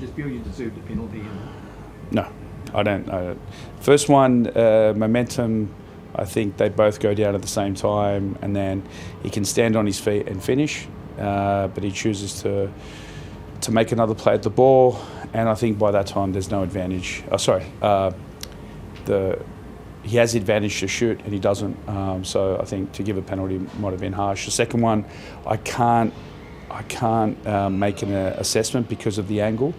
feel you deserved a penalty? No, I don't. First one, momentum. I think they both go down at the same time, and then he can stand on his feet and finish, but he chooses to make another play at the ball, and I think by that time there's no advantage. He has the advantage to shoot and he doesn't. So I think to give a penalty might have been harsh. The second one, I can't make an assessment because of the angle.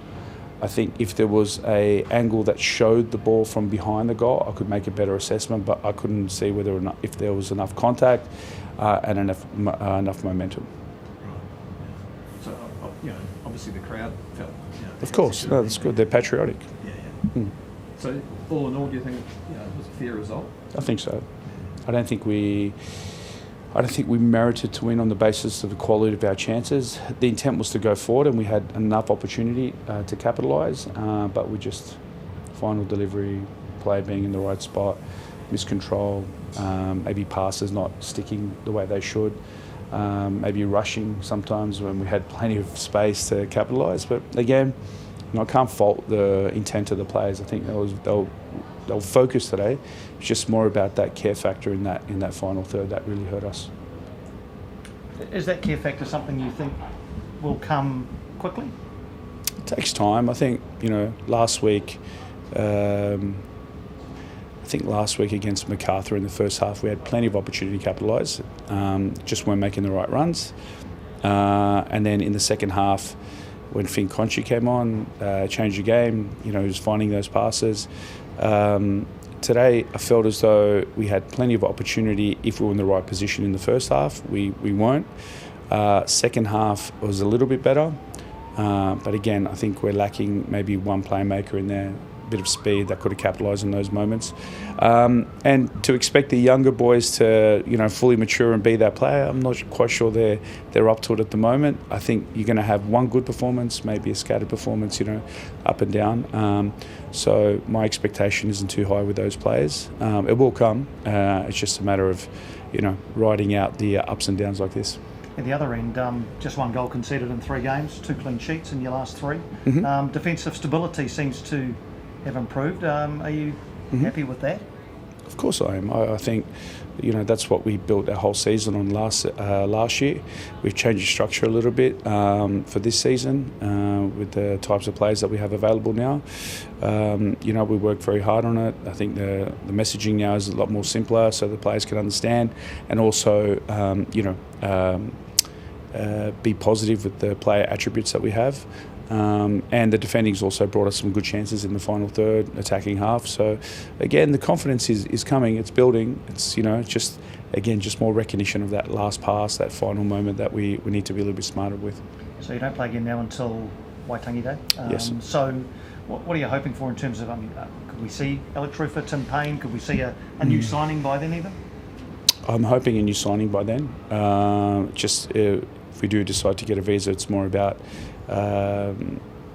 I think if there was a angle that showed the ball from behind the goal, I could make a better assessment, but I couldn't see whether or not if there was enough contact and enough momentum. Right. So obviously the crowd felt. Of course, no, that's good. They're patriotic. Yeah. So all in all, do you think it was a fair result? I think so. I don't think we merited to win on the basis of the quality of our chances. The intent was to go forward, and we had enough opportunity to capitalise, but we just final delivery, play being in the right spot, miscontrol, maybe passes not sticking the way they should, maybe rushing sometimes when we had plenty of space to capitalise. But again, I can't fault the intent of the players. I think they were focused today. It's just more about that care factor in that final third that really hurt us. Is that care factor something you think will come quickly? It takes time. I think last week. Last week against MacArthur in the first half, we had plenty of opportunity to capitalise. Just weren't making the right runs. And then in the second half, when Finn Conchi came on, changed the game. He was finding those passes. Today, I felt as though we had plenty of opportunity if we were in the right position in the first half. We weren't. Second half was a little bit better. But again, I think we're lacking maybe one playmaker in there, a bit of speed that could have capitalised on those moments. And to expect the younger boys to, fully mature and be that player, I'm not quite sure they're up to it at the moment. I think you're going to have one good performance, maybe a scattered performance, up and down. So my expectation isn't too high with those players. It will come. It's just a matter of, riding out the ups and downs like this. At the other end, just one goal conceded in 3 games, 2 clean sheets in your last 3. Mm-hmm. Defensive stability seems to have improved. Are you happy with that? Of course I am. I think, that's what we built our whole season on last year. We've changed the structure a little bit for this season with the types of players that we have available now. We worked very hard on it. I think the messaging now is a lot more simpler so the players can understand and also, be positive with the player attributes that we have. And the defending's also brought us some good chances in the final third, attacking half. So, again, the confidence is coming. It's building. It's just more recognition of that last pass, that final moment that we need to be a little bit smarter with. So you don't play again now until Waitangi Day. Yes. So, what are you hoping for in terms of? Could we see Alex Rufer, Tim Payne? Could we see a new signing by then even? I'm hoping a new signing by then. If we do decide to get a visa, it's more about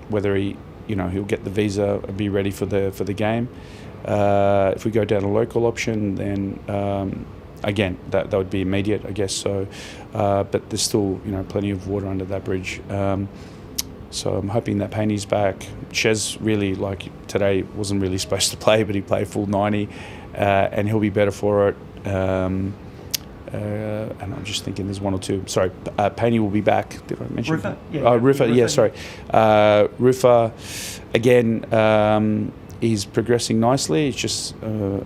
whether he'll get the visa and be ready for the game. If we go down a local option, then again that would be immediate, I guess. So, but there's still plenty of water under that bridge. So I'm hoping that Payne's back. Chez really, like today, wasn't really supposed to play, but he played full 90, and he'll be better for it. And I'm just thinking there's one or two. Sorry, Payne will be back. Did I mention Rufer? Rufer, yeah, sorry. Rufer, again, is progressing nicely. It's just, I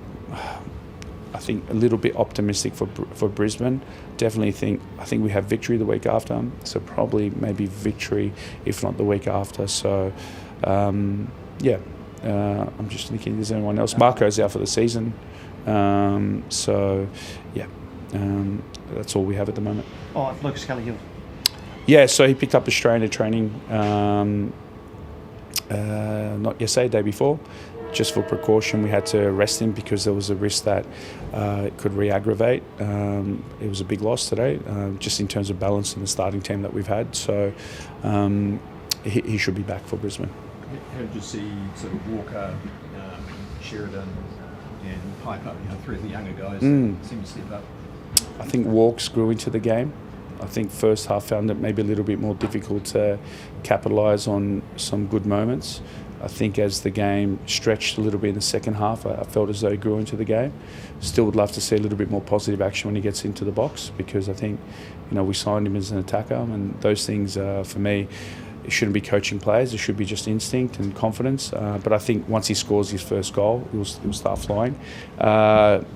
think, a little bit optimistic for Brisbane. I think we have victory the week after, so probably maybe victory, if not the week after. So, I'm just thinking, is there anyone else? Marco's out for the season. That's all we have at the moment. Oh, Lucas Kelly-Hill. Yeah, so he picked up a strain of training not yesterday, the day before. Just for precaution, we had to rest him because there was a risk that it could re-aggravate. It was a big loss today, just in terms of balance in the starting team that we've had. So he should be back for Brisbane. How did you see sort of Walker, Sheridan and Piper, 3 of the younger guys seem to step up? I think Walks grew into the game. I think first half found it maybe a little bit more difficult to capitalise on some good moments. I think as the game stretched a little bit in the second half, I felt as though he grew into the game. Still would love to see a little bit more positive action when he gets into the box, because I think, we signed him as an attacker, and those things, for me, it shouldn't be coaching players. It should be just instinct and confidence. But I think once he scores his first goal, he'll start flying.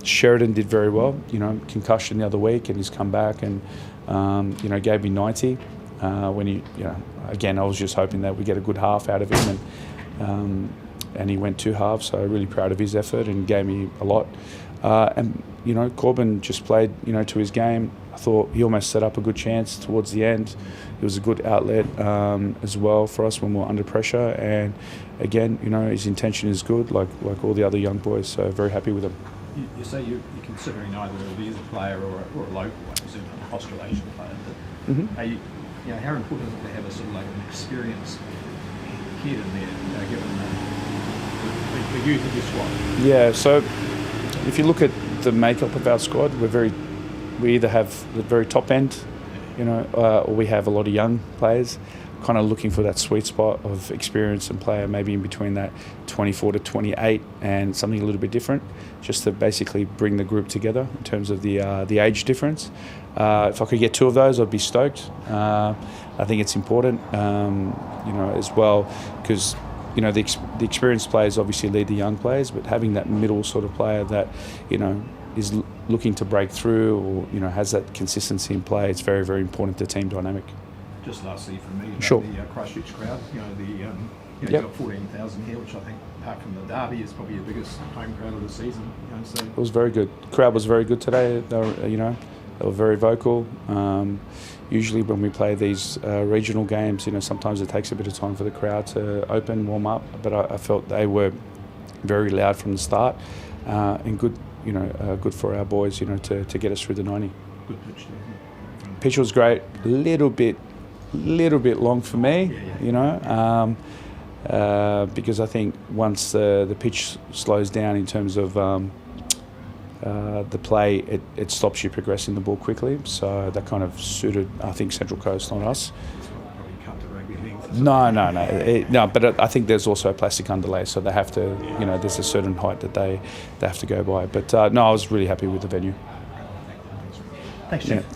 Sheridan did very well. Concussion the other week, and he's come back and gave me 90. When he, again, I was just hoping that we get a good half out of him, and he went 2 halves. So really proud of his effort and gave me a lot. Corbin just played, to his game. I thought he almost set up a good chance towards the end. It was a good outlet as well for us when we were under pressure. And again, his intention is good, like all the other young boys. So very happy with him. You say you're considering either a visa player or a local one, an Australasian player. But are you, how important is it to have a sort of like an experienced kid in there, given the youth of your squad? Yeah. So if you look at the makeup of our squad, we either have the very top end, or we have a lot of young players, kind of looking for that sweet spot of experience and player, maybe in between that 24 to 28 and something a little bit different, just to basically bring the group together in terms of the age difference. If I could get 2 of those, I'd be stoked. I think it's important, as well, because the experienced players obviously lead the young players, but having that middle sort of player that is looking to break through, or has that consistency in play, it's very, very important to team dynamic. Just lastly for me, sure. The Christchurch crowd, you've Yep. got 14,000 here, which I think, apart from the derby, is probably your biggest home crowd of the season. So it was very good. The crowd was very good today. They were very vocal. Usually when we play these regional games, sometimes it takes a bit of time for the crowd to open, warm up, but I felt they were very loud from the start, and good, good for our boys, to get us through the 90. Good pitch too. Pitch was great. Little bit long for me, because I think once the pitch slows down in terms of the play, it stops you progressing the ball quickly. So that kind of suited, I think, Central Coast on us. Probably cut to rugby league. No. But I think there's also a plastic underlay, so they have to, there's a certain height that they have to go by. But no, I was really happy with the venue. Thanks, Jeff. Yeah.